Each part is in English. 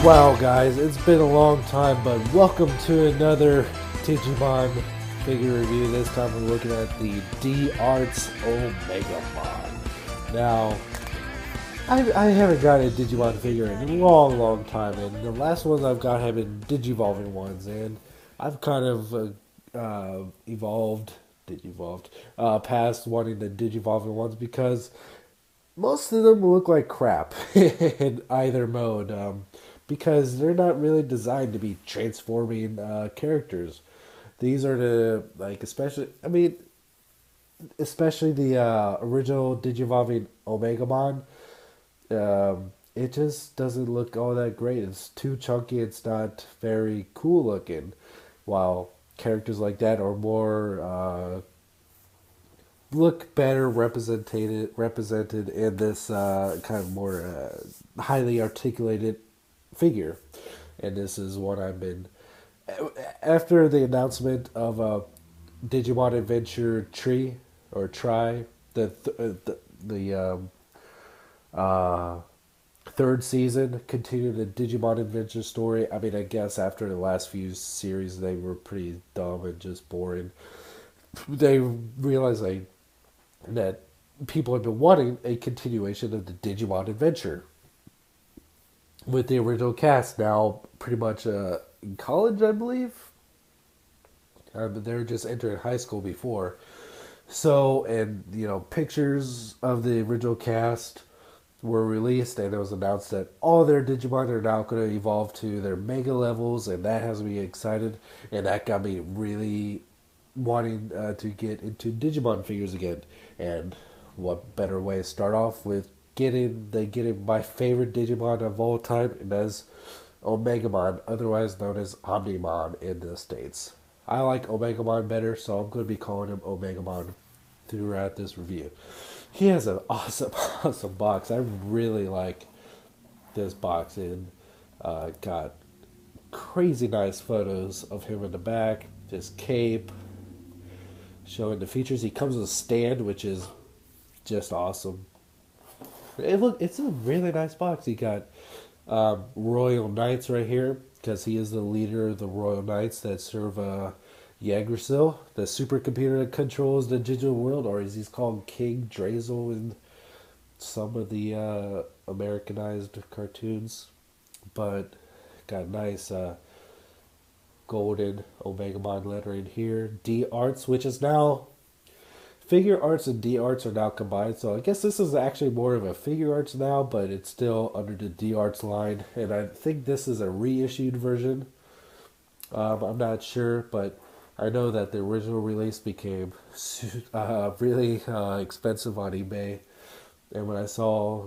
Wow, guys, it's been a long time, but welcome to another Digimon figure review. This time we're looking at the D-Arts OMEGAMON. Now, I haven't got a Digimon figure in a long time, and the last ones I've got have been Digivolving ones, and I've kind of digivolved, past wanting the Digivolving ones because most of them look like crap in either mode, because they're not really designed to be transforming characters. These are especially the original Digivolving Omegamon. It just doesn't look all that great. It's too chunky. It's not very cool looking. While characters like that are more look better represented in this kind of more highly articulated figure, and this is what I've been after the announcement of Digimon Adventure Tree or Try the third season continued the Digimon Adventure story. I mean, I guess after the last few series they were pretty dumb and just boring. They realized that people have been wanting a continuation of the Digimon Adventure with the original cast now pretty much in college, I believe. But they were just entering high school before. So, and pictures of the original cast were released, and it was announced that all their Digimon are now going to evolve to their mega levels, and that has me excited, and that got me really wanting to get into Digimon figures again. And what better way to start off with getting my favorite Digimon of all time, and that's OMEGAMON, otherwise known as Omnimon in the States. I like OMEGAMON better, so I'm going to be calling him OMEGAMON throughout this review. He has an awesome box. I really like this box, and got crazy nice photos of him in the back, his cape, showing the features. He comes with a stand, which is just awesome. It's a really nice box. He got Royal Knights right here, because he is the leader of the Royal Knights that serve Yggdrasil, the supercomputer that controls the digital world, or as he's called, King Drazel in some of the Americanized cartoons. But got nice golden OMEGAMON lettering here. D-Arts, which is now Figure Arts and D-Arts are now combined, so I guess this is actually more of a Figure Arts now, but it's still under the D-Arts line, and I think this is a reissued version. I'm not sure, but I know that the original release became really expensive on eBay, and when I saw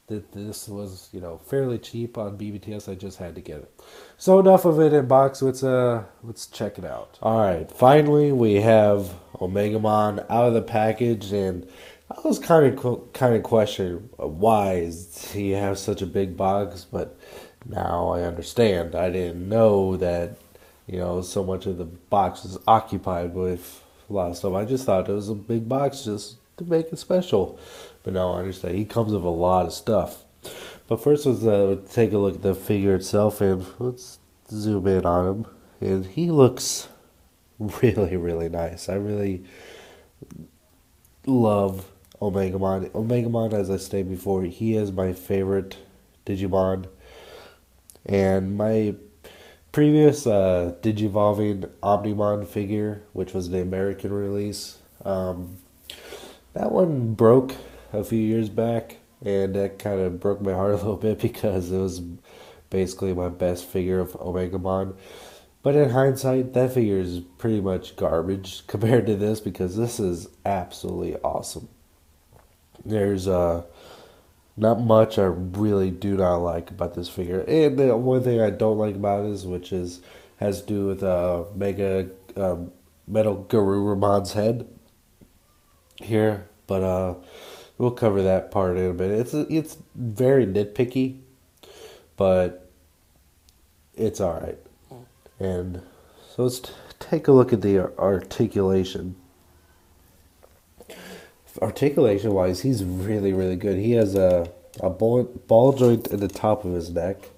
that this was fairly cheap on BBTS, I just had to get it. So enough of it in box. Let's check it out. All right, finally we have OMEGAMON out of the package, and I was kind of questioning why does he have such a big box, but now I understand. I didn't know that so much of the box was occupied with a lot of stuff. I just thought it was a big box just to make it special. But now I understand. He comes with a lot of stuff. But first, let's take a look at the figure itself, and let's zoom in on him. And he looks really, really nice. I really love OMEGAMON. OMEGAMON, as I stated before, he is my favorite Digimon. And my previous Digivolving Omnimon figure, which was the American release, that one broke a few years back, and that kind of broke my heart a little bit because it was basically my best figure of OMEGAMON. But in hindsight, that figure is pretty much garbage compared to this, because this is absolutely awesome. There's not much I really do not like about this figure, and the one thing I don't like about it has to do with Mega Metal Garurumon's head here, but we'll cover that part in a minute. It's very nitpicky, but it's all right. And so let's take a look at the articulation. Articulation wise, he's really, really good. He has a ball joint in the top of his neck,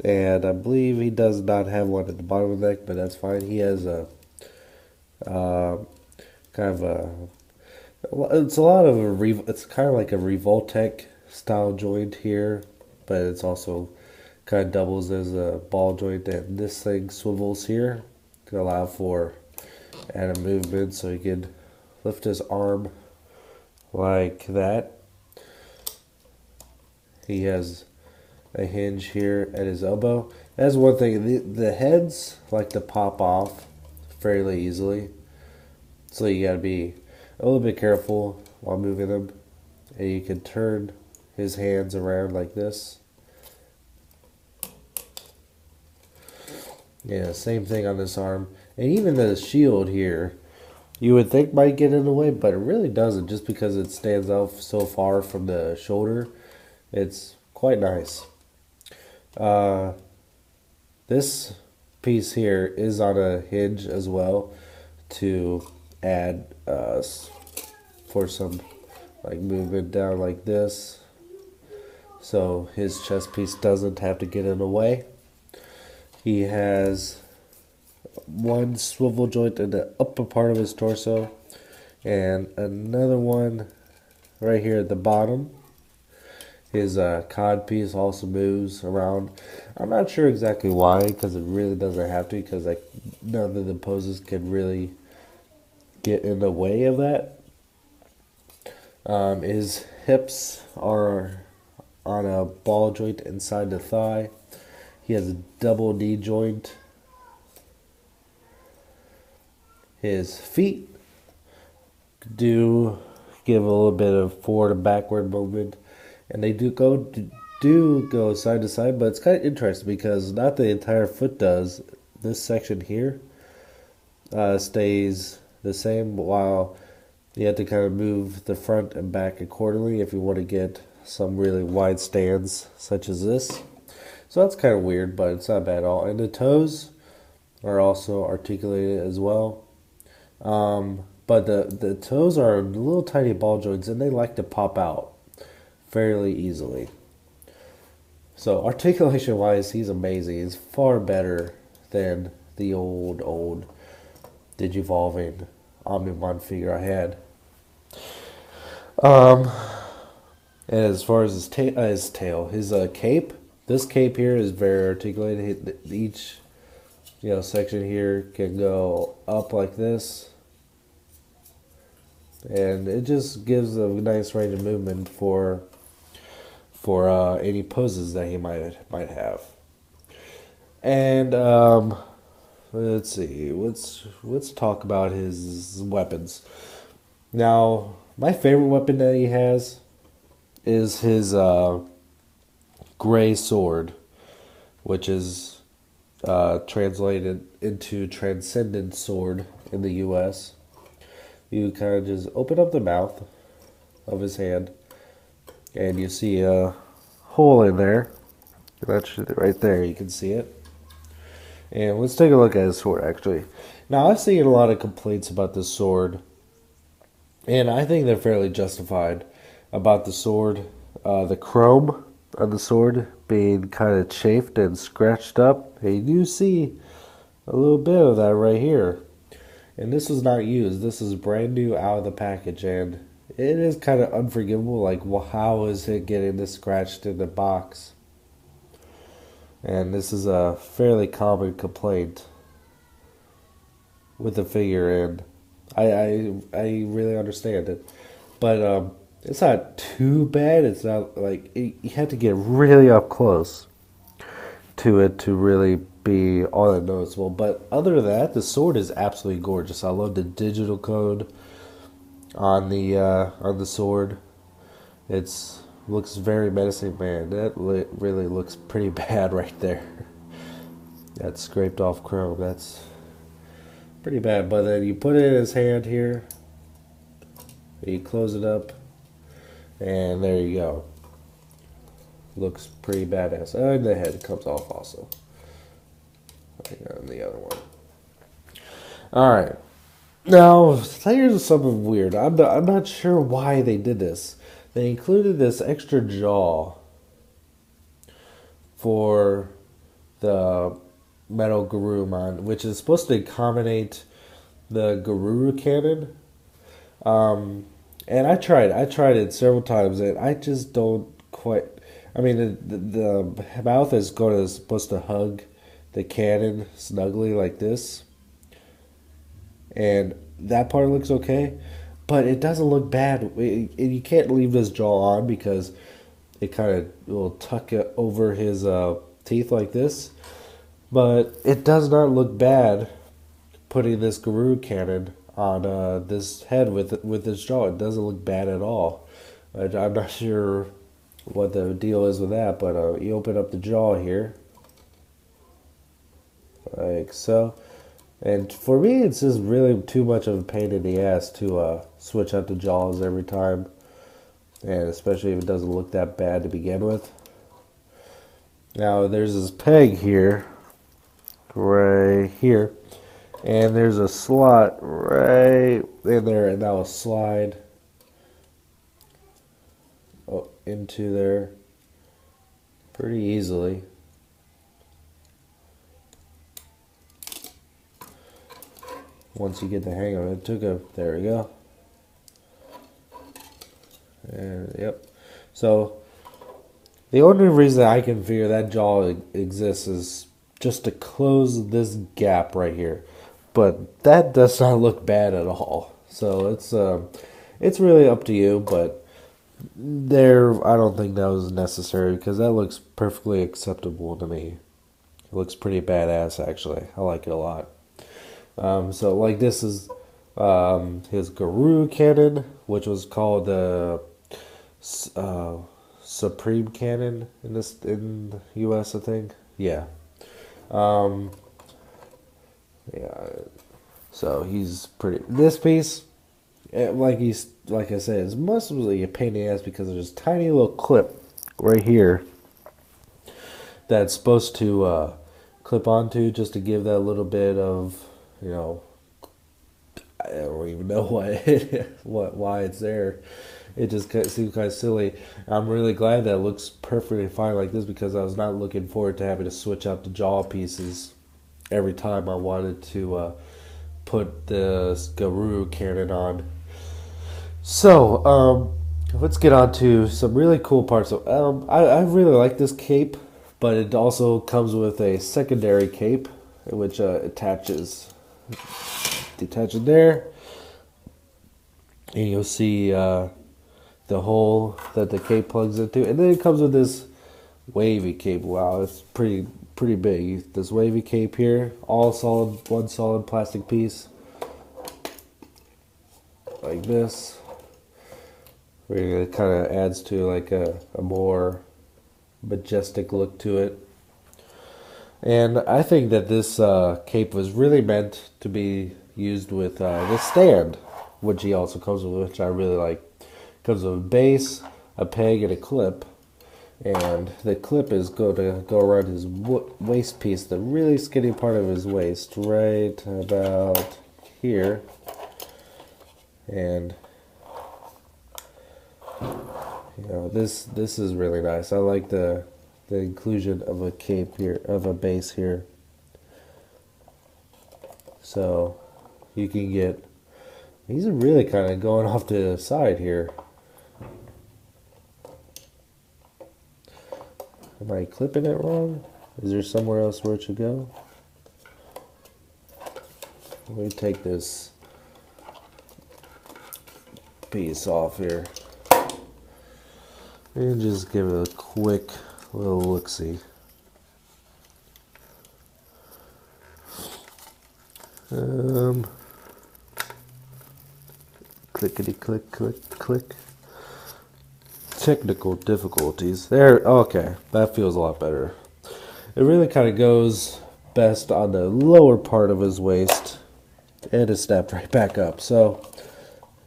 And I believe he does not have one at the bottom of the neck, but that's fine. He has a uh, kind of a it's a lot of it's kind of like a Revoltech style joint here, but it's also kind of doubles as a ball joint, and this thing swivels here to allow for added movement, so he can lift his arm like that. He has a hinge here at his elbow. That's one thing. The heads like to pop off fairly easily, so you gotta be a little bit careful while moving them. And you can turn his hands around like this. Yeah, same thing on this arm. And even the shield here, you would think might get in the way, but it really doesn't, just because it stands out so far from the shoulder. It's quite nice. Uh, this piece here is on a hinge as well to add for some like movement down like this, so his chest piece doesn't have to get in the way. He has one swivel joint in the upper part of his torso and another one right here at the bottom. His cod piece also moves around. I'm not sure exactly why, because it really doesn't have to, because like none of the poses can really get in the way of that. His hips are on a ball joint inside the thigh. He has a double knee joint. His feet do give a little bit of forward and backward movement, and they do go side to side, but it's kind of interesting because not the entire foot does. This section here stays the same, while you have to kind of move the front and back accordingly if you want to get some really wide stands such as this. So that's kind of weird, but it's not bad at all. And the toes are also articulated as well. But the toes are little tiny ball joints, and they like to pop out fairly easily. So articulation wise, he's amazing. He's far better than the old Digivolving Omnimon figure I had. And as far as his tail, his cape, this cape here is very articulated. Each section here can go up like this, and it just gives a nice range of movement for any poses that he might have. And let's see, let's talk about his weapons. Now, my favorite weapon that he has is his gray sword, which is translated into Transcendent Sword in the U.S. You kind of just open up the mouth of his hand, and you see a hole in there. That's right there, you can see it. And let's take a look at his sword, actually. Now, I've seen a lot of complaints about this sword, and I think they're fairly justified about the sword. The chrome on the sword being kind of chafed and scratched up. And you do see a little bit of that right here. And this was not used. This is brand new out of the package, and it is kind of unforgivable. Like, well, how is it getting this scratched in the box? And this is a fairly common complaint with the figure, and I really understand it. But it's not too bad. It's not like you have to get really up close to it to really be all that noticeable. But other than that, the sword is absolutely gorgeous. I love the digital code on the sword. It's looks very menacing, man. That really looks pretty bad right there. That scraped off chrome. That's pretty bad. But then you put it in his hand here. You close it up, and there you go. Looks pretty badass. And the head comes off also. And the other one. Alright. Now, here's something weird. I'm not sure why they did this. They included this extra jaw for the metal Garurumon, which is supposed to accommodate the Garuru cannon. And I tried it several times, and I just don't quite. I mean, the mouth is supposed to hug the cannon snugly like this, and that part looks okay, but it doesn't look bad. You can't leave this jaw on because it kind of will tuck it over his teeth like this. But it does not look bad putting this Garou cannon on this head with this jaw. It doesn't look bad at all. I'm not sure what the deal is with that, but you open up the jaw here, like so. And for me, it's just really too much of a pain in the ass to switch out the jaws every time. And especially if it doesn't look that bad to begin with. Now, there's this peg here, right here. And there's a slot right in there, and that will slide into there pretty easily. Once you get the hang of it, there we go. And yep. So the only reason I can figure that jaw exists is just to close this gap right here. But that does not look bad at all. So it's really up to you, but I don't think that was necessary because that looks perfectly acceptable to me. It looks pretty badass actually. I like it a lot. So like this is his Garou cannon, which was called the Supreme Cannon in the US, I think. Yeah. Yeah. So he's pretty. This piece, like I said, it's mostly a pain in the ass because there's this tiny little clip right here that's supposed to clip onto just to give that little bit of, you know, I don't even know why it's there. It just seems kind of silly. I'm really glad that it looks perfectly fine like this because I was not looking forward to having to switch out the jaw pieces every time I wanted to put the Garou cannon on. So, let's get on to some really cool parts. I really like this cape, but it also comes with a secondary cape, which attaches there, and you'll see the hole that the cape plugs into, and then it comes with this wavy cape. Wow, it's pretty big. This wavy cape here, all solid, one solid plastic piece, like this. Where it kind of adds to like a more majestic look to it. And I think that this cape was really meant to be used with this stand, which he also comes with, which I really like. It comes with a base, a peg, and a clip. And the clip is going to go around his waist piece, the really skinny part of his waist, right about here. And you know, this is really nice. I like the inclusion of a cape here, of a base here. So you can get, he's really kind of going off to the side here. Am I clipping it wrong? Is there somewhere else where it should go? Let me take this piece off here and just give it a quick little look-see. Clickety click click click. Technical difficulties. There, okay, that feels a lot better. It really kind of goes best on the lower part of his waist, and it snapped right back up. So,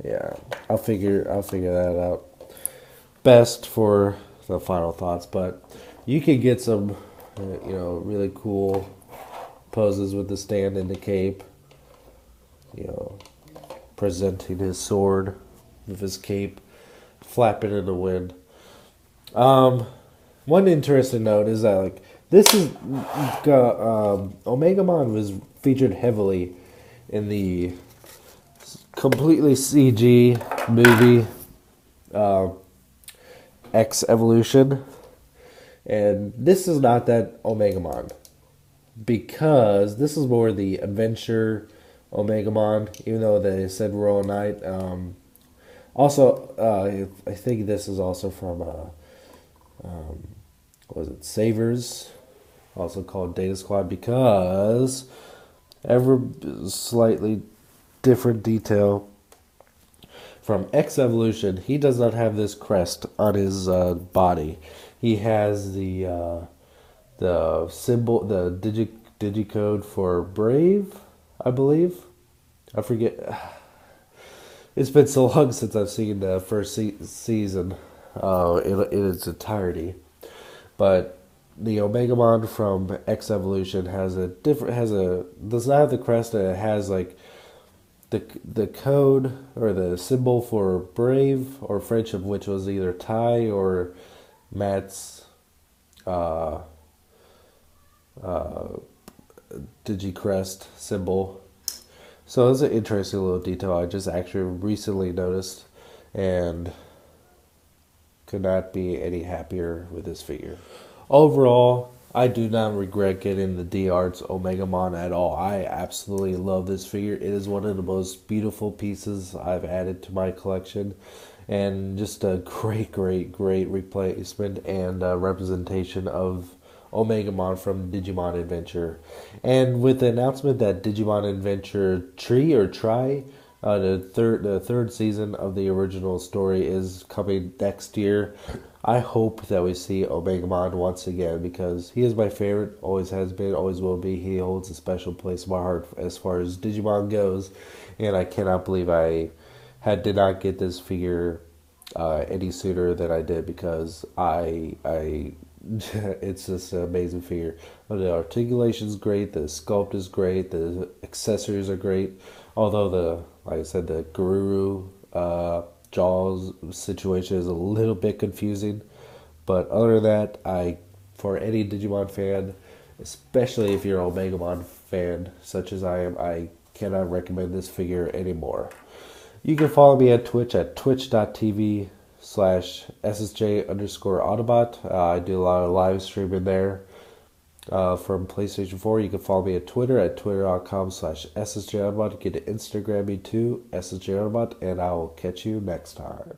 yeah, I'll figure that out best for the final thoughts. But you can get some, really cool poses with the stand and the cape. Presenting his sword with his cape, flapping in the wind. One interesting note is that This is OMEGAMON was featured heavily in the completely CG movie X Evolution, and this is not that OMEGAMON because this is more the adventure OMEGAMON. Even though they said Royal Knight, also I think this is also from what was it, Savers, also called Data Squad, because ever slightly different detail from X Evolution. He does not have this crest on his body. He has the symbol, the digicode for Brave, I believe. I forget. It's been so long since I've seen the first season in its entirety. But the OMEGAMON from X Evolution does not have the crest, and it has like the code or the symbol for brave or friendship, which was either Ty or Matt's DigiCrest symbol. So it's an interesting little detail I just actually recently noticed, and could not be any happier with this figure. Overall, I do not regret getting the D-Arts OMEGAMON at all. I absolutely love this figure. It is one of the most beautiful pieces I've added to my collection, and just a great replacement and representation of OMEGAMON from Digimon Adventure. And with the announcement that Digimon Adventure the third season of the original story is coming next year, I hope that we see OMEGAMON once again, because he is my favorite, always has been, always will be. He holds a special place in my heart as far as Digimon goes, and I cannot believe I did not get this figure any sooner than I did, because I it's just an amazing figure. The articulation's great, the sculpt is great, the accessories are great. Although like I said, the Guru Jaws situation is a little bit confusing, but other than that, for any Digimon fan, especially if you're an OMEGAMON fan such as I am, I cannot recommend this figure anymore. You can follow me at Twitch at twitch.tv/SSJ_Autobot. I do a lot of live streaming there from PlayStation 4. You can follow me at Twitter at twitter.com/SSJAutobot. You can Instagram me too, SSJAutobot, and I will catch you next time.